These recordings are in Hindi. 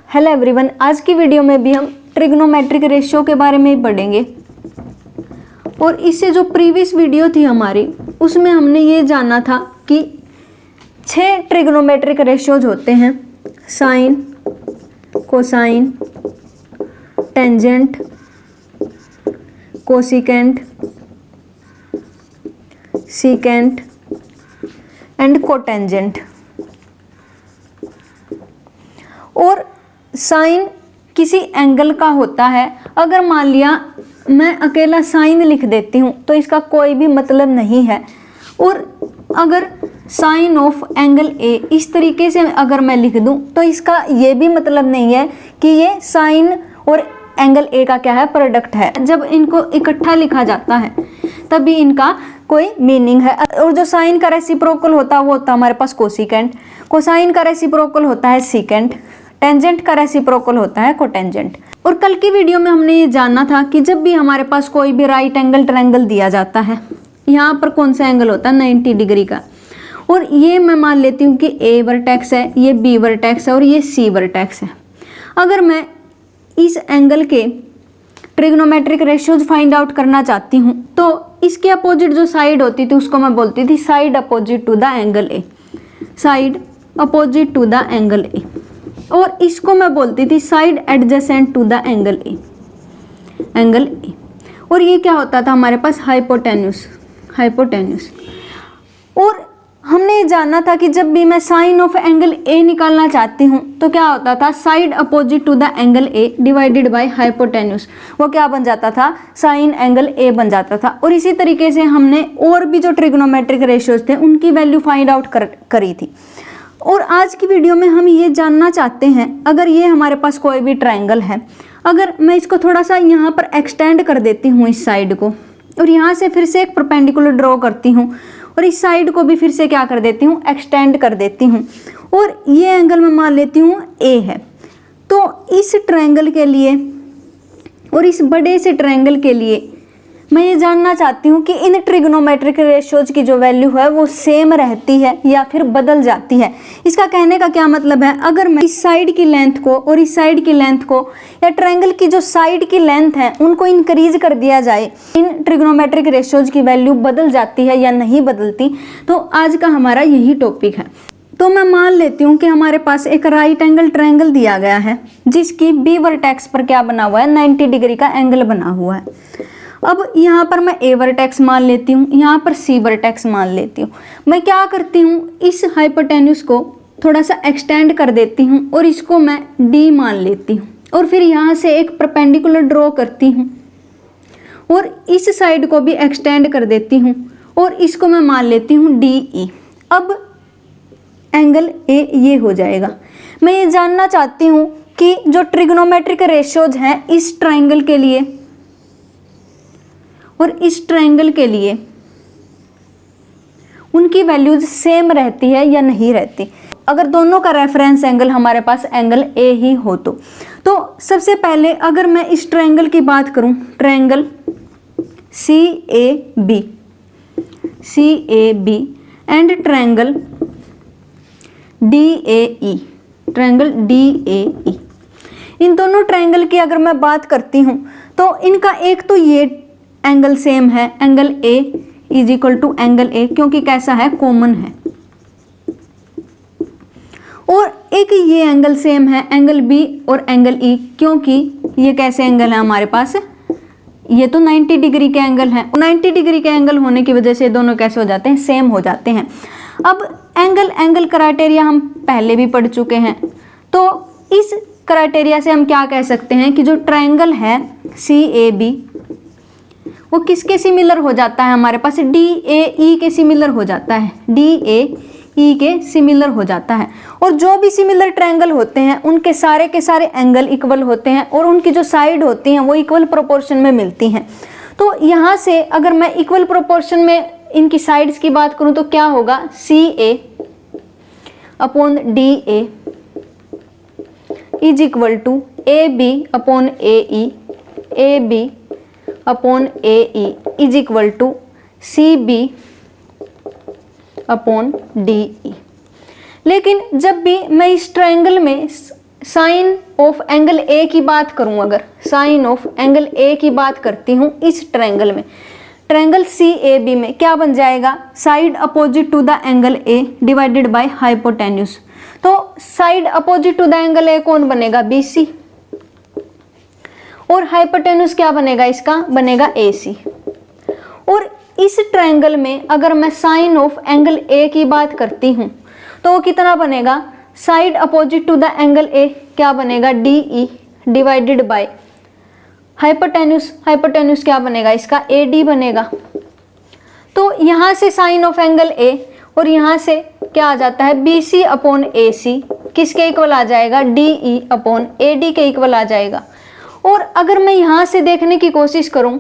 हेलो एवरीवन, आज की वीडियो में भी हम ट्रिग्नोमेट्रिक रेशियो के बारे में पढ़ेंगे। और इससे जो प्रीवियस वीडियो थी हमारी, उसमें हमने ये जाना था कि 6 ट्रिग्नोमेट्रिक रेशियोज होते हैं: sine, cosine, tangent, cosecant, secant and cotangent. और साइन किसी एंगल का होता है। अगर मान लिया मैं अकेला साइन लिख देती हूँ तो इसका कोई भी मतलब नहीं है। और अगर साइन ऑफ एंगल ए इस तरीके से अगर मैं लिख दूँ तो इसका ये भी मतलब नहीं है कि ये साइन और एंगल ए का क्या है, प्रोडक्ट है। जब इनको इकट्ठा लिखा जाता है तभी इनका कोई मीनिंग है। और जो साइन का रेसिप्रोकल होता है वो होता है हमारे पास कोसिकेंट, कोसाइन का रेसिप्रोकल होता है सीकेंट, टेंजेंट का रेसिप्रोकल होता है कोटेंजेंट। और कल की वीडियो में हमने ये जानना था कि जब भी हमारे पास कोई भी राइट एंगल ट्रायंगल दिया जाता है, यहाँ पर कौन सा एंगल होता है, 90 डिग्री का। और ये मैं मान लेती हूँ कि ए वर्टेक्स है, ये बी वर्टेक्स है और ये सी वर्टेक्स है। अगर मैं इस एंगल के ट्रिग्नोमेट्रिक रेशियोज फाइंड आउट करना चाहती हूँ तो इसके अपोजिट जो साइड होती थी उसको मैं बोलती थी side opposite to the angle A, side opposite to the angle A. और इसको मैं बोलती थी side adjacent to the angle A, angle A. और ये क्या होता था हमारे पास, हाइपोटेन्यूस, हाइपोटेन्यूस। और हमने ये जानना था कि जब भी मैं साइन ऑफ एंगल ए निकालना चाहती हूँ तो क्या होता था, side opposite to the angle A divided by hypotenuse, वो क्या बन जाता था, साइन एंगल ए बन जाता था। और इसी तरीके से हमने और भी जो ट्रिग्नोमेट्रिक रेशियोज थे उनकी वैल्यू फाइंड आउट करी थी। और आज की वीडियो में हम ये जानना चाहते हैं, अगर ये हमारे पास कोई भी ट्रायंगल है, अगर मैं इसको थोड़ा सा यहाँ पर एक्सटेंड कर देती हूँ इस साइड को, और यहाँ से फिर से एक परपेंडिकुलर ड्रॉ करती हूँ और इस साइड को भी फिर से क्या कर देती हूँ, एक्सटेंड कर देती हूँ, और ये एंगल मैं मान लेती हूँ ए है, तो इस ट्रायंगल के लिए और इस बड़े से ट्रायंगल के लिए मैं ये जानना चाहती हूँ कि इन ट्रिग्नोमेट्रिक रेशियोज की जो वैल्यू है वो सेम रहती है या फिर बदल जाती है। इसका कहने का क्या मतलब है, अगर मैं इस साइड की लेंथ को और इस साइड की लेंथ को या ट्रायंगल की जो साइड की लेंथ है उनको इंक्रीज कर दिया जाए, इन ट्रिग्नोमेट्रिक रेशियोज की वैल्यू बदल जाती है या नहीं बदलती। तो आज का हमारा यही टॉपिक है। तो मैं मान लेती हूँ कि हमारे पास एक राइट एंगल ट्रायंगल दिया गया है जिसकी बी वर्टेक्स पर क्या बना हुआ है, 90 डिग्री का एंगल बना हुआ है। अब यहाँ पर मैं ए वर्टेक्स मान लेती हूँ, यहाँ पर सी वर्टेक्स मान लेती हूँ। मैं क्या करती हूँ, इस हाइपोटेन्यूस को थोड़ा सा एक्सटेंड कर देती हूँ और इसको मैं डी मान लेती हूँ, और फिर यहाँ से एक परपेंडिकुलर ड्रॉ करती हूँ और इस साइड को भी एक्सटेंड कर देती हूँ और इसको मैं मान लेती हूँ डी ई। अब एंगल ए ये हो जाएगा। मैं ये जानना चाहती हूँ कि जो ट्रिग्नोमेट्रिक रेशियोज हैं इस ट्रायंगल के लिए और इस ट्रायंगल के लिए उनकी वैल्यूज सेम रहती है या नहीं रहती। अगर दोनों का रेफरेंस एंगल हमारे पास एंगल ए ही हो तो सबसे पहले अगर मैं इस ट्रायंगल की बात करूं, triangle C A B and triangle D A E, triangle D A E, इन दोनों ट्रायंगल की अगर मैं बात करती हूं तो इनका एक तो ये एंगल सेम है, angle A is equal to angle A, क्योंकि कैसा है, कॉमन है। और एक ये एंगल सेम है, एंगल बी और एंगल ई, क्योंकि ये कैसे एंगल है हमारे पास, ये तो 90 डिग्री के एंगल है। 90 डिग्री के एंगल होने की वजह से दोनों कैसे हो जाते हैं, सेम हो जाते हैं। अब एंगल क्राइटेरिया हम पहले भी पढ़ चुके हैं, तो इस क्राइटेरिया से हम क्या कह सकते हैं कि जो ट्रायंगल है सी ए बी वो किसके सिमिलर हो जाता है, हमारे पास डी ए ई के सिमिलर हो जाता है, डी ए ई के सिमिलर हो जाता है। और जो भी सिमिलर ट्रायंगल होते हैं उनके सारे के सारे एंगल इक्वल होते हैं और उनकी जो साइड होती हैं वो इक्वल प्रोपोर्शन में मिलती हैं। तो यहाँ से अगर मैं इक्वल प्रोपोर्शन में इनकी साइड्स की बात करूँ तो क्या होगा, C A upon D A is equal to A B upon A E, A B upon A E is equal to C B upon D E. लेकिन जब भी मैं इस ट्रायंगल में साइन ऑफ एंगल ए की बात करूं, अगर साइन ऑफ एंगल ए की बात करती हूं इस ट्रायंगल में, ट्रायंगल CAB में क्या बन जाएगा, side opposite to the angle A divided by hypotenuse. तो side opposite to the angle A कौन बनेगा, BC, और हाइपोटेन्यूज क्या बनेगा, इसका बनेगा AC। और इस ट्रायंगल में अगर मैं साइन ऑफ एंगल ए की बात करती हूं तो वो कितना बनेगा, side opposite to the angle A क्या बनेगा, DE divided by hypotenuse, hypotenuse क्या बनेगा, इसका AD बनेगा। तो यहाँ से साइन ऑफ एंगल ए और यहाँ से क्या आ जाता है, BC अपॉन AC किसके इक्वल आ जाएगा, DE अपॉन AD के इक्वल आ जाएगा। और अगर मैं यहाँ से देखने की कोशिश करूँ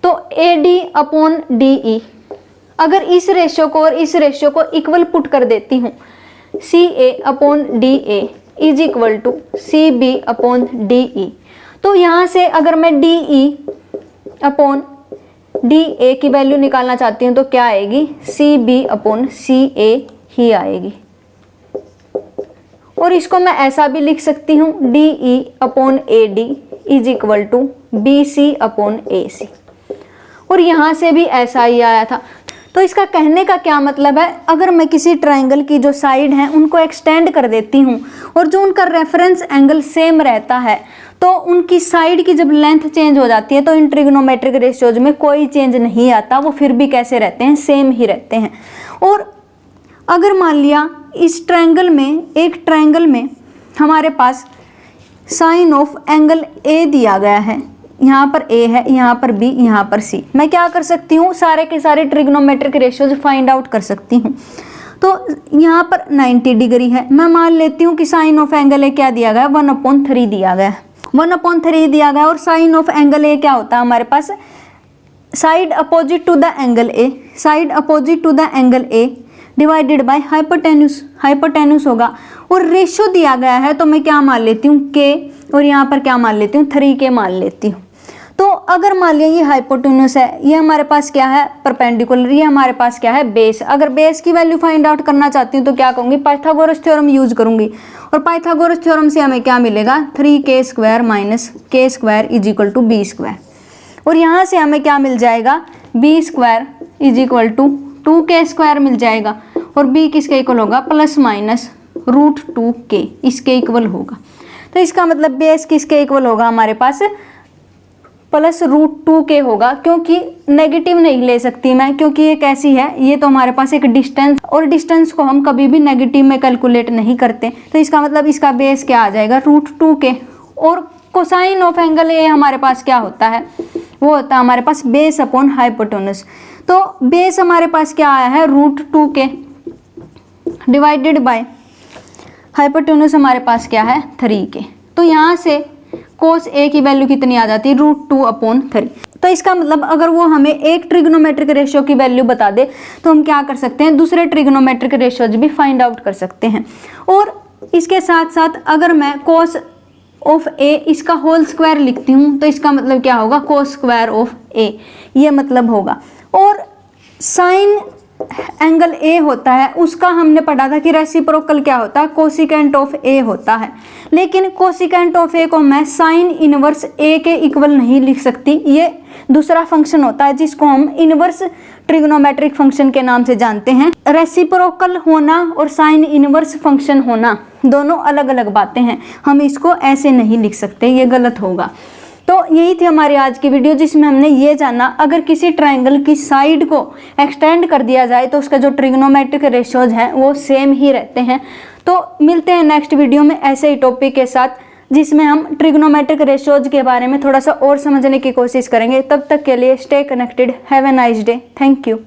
तो AD अपॉन DE, अगर इस रेशियो को और इस रेशियो को इक्वल पुट कर देती हूँ, CA upon DA is equal to CB upon DE, तो यहाँ से अगर मैं DE अपॉन DA की वैल्यू निकालना चाहती हूँ तो क्या आएगी, CB अपॉन CA ही आएगी। और इसको मैं ऐसा भी लिख सकती हूँ, DE upon AD is equal to BC upon AC, और यहाँ से भी ऐसा ही आया था। तो इसका कहने का क्या मतलब है, अगर मैं किसी ट्रायंगल की जो साइड हैं उनको एक्सटेंड कर देती हूँ और जो उनका रेफरेंस एंगल सेम रहता है तो उनकी साइड की जब लेंथ चेंज हो जाती है तो इन ट्रिग्नोमेट्रिक रेशियोज में कोई चेंज नहीं आता, वो फिर भी कैसे रहते हैं, सेम ही रहते हैं। और अगर मान लिया इस ट्रायंगल में, एक ट्रायंगल में हमारे पास साइन ऑफ एंगल ए दिया गया है, यहाँ पर A है, यहाँ पर B, यहाँ पर C, मैं क्या कर सकती हूँ, सारे के सारे ट्रिग्नोमेट्रिक रेशियोज फाइंड आउट कर सकती हूँ। तो यहाँ पर 90 डिग्री है, मैं मान लेती हूँ कि साइन ऑफ एंगल ए क्या दिया गया है, 1/3 दिया गया है, 1/3 दिया गया है। और साइन ऑफ एंगल ए क्या होता है हमारे पास, side opposite to the angle A, side opposite to the angle A divided by hypotenuse, hypotenuse होगा। और रेशियो दिया गया है तो मैं क्या मान लेती हूँ, K, और यहाँ पर क्या मान लेती हूँ, 3K मान लेती हूँ। तो अगर मान लिया ये हाइपोटेन्यूज है, ये हमारे पास क्या है, परपेंडिकुलर, ये हमारे पास क्या है, बेस। अगर बेस की वैल्यू फाइंड आउट करना चाहती हूँ तो क्या कहूँगी, पाइथागोरस थ्योरम यूज करूँगी। और पाइथागोरस थ्योरम से हमें क्या मिलेगा, 3K² minus K² is equal to B²। और यहाँ से हमें क्या मिल जाएगा, B² is equal to 2K² मिल जाएगा। और B किसके इक्वल होगा, प्लस माइनस √2K इसके इक्वल होगा। तो इसका मतलब बेस किसके इक्वल होगा हमारे पास, प्लस √2K होगा, क्योंकि नेगेटिव नहीं ले सकती मैं, क्योंकि ये कैसी है, ये तो हमारे पास एक डिस्टेंस, और डिस्टेंस को हम कभी भी नेगेटिव में कैलकुलेट नहीं करते। तो इसका मतलब इसका बेस क्या आ जाएगा, √2K। और कोसाइन ऑफ एंगल ए हमारे पास क्या होता है, वो होता है हमारे पास बेस अपॉन हाइपोटेन्यूज। तो बेस हमारे पास क्या आया है, √2K डिवाइडेड बाय हाइपोटेन्यूज हमारे पास क्या है, 3K। तो यहाँ से कोस ए की वैल्यू कितनी आ जाती है, √2/3। तो इसका मतलब अगर वो हमें एक ट्रिग्नोमेट्रिक रेशियो की वैल्यू बता दे तो हम क्या कर सकते हैं, दूसरे ट्रिग्नोमेट्रिक रेशियोज भी फाइंड आउट कर सकते हैं। और इसके साथ साथ अगर मैं कोस ऑफ ए इसका होल स्क्वायर लिखती हूँ तो इसका मतलब क्या होगा, कोस² ऑफ ए, ये मतलब होगा। और साइन एंगल ए होता है, उसका हमने पढ़ा था कि रेसिप्रोकल क्या होता है, कोसिकेंट ऑफ ए होता है। लेकिन कोसिकेंट ऑफ ए को मैं साइन इनवर्स ए के इक्वल नहीं लिख सकती, ये दूसरा फंक्शन होता है जिसको हम इनवर्स ट्रिग्नोमेट्रिक फंक्शन के नाम से जानते हैं। रेसिप्रोकल होना और साइन इनवर्स फंक्शन होना दोनों अलग अलग बातें हैं, हम इसको ऐसे नहीं लिख सकते, ये गलत होगा। तो यही थी हमारी आज की वीडियो, जिसमें हमने ये जाना अगर किसी ट्रायंगल की साइड को एक्सटेंड कर दिया जाए तो उसका जो ट्रिग्नोमेट्रिक रेशियोज हैं वो सेम ही रहते हैं। तो मिलते हैं नेक्स्ट वीडियो में ऐसे ही टॉपिक के साथ, जिसमें हम ट्रिग्नोमेट्रिक रेशियोज के बारे में थोड़ा सा और समझने की कोशिश करेंगे। तब तक के लिए stay connected, have a nice day, thank you.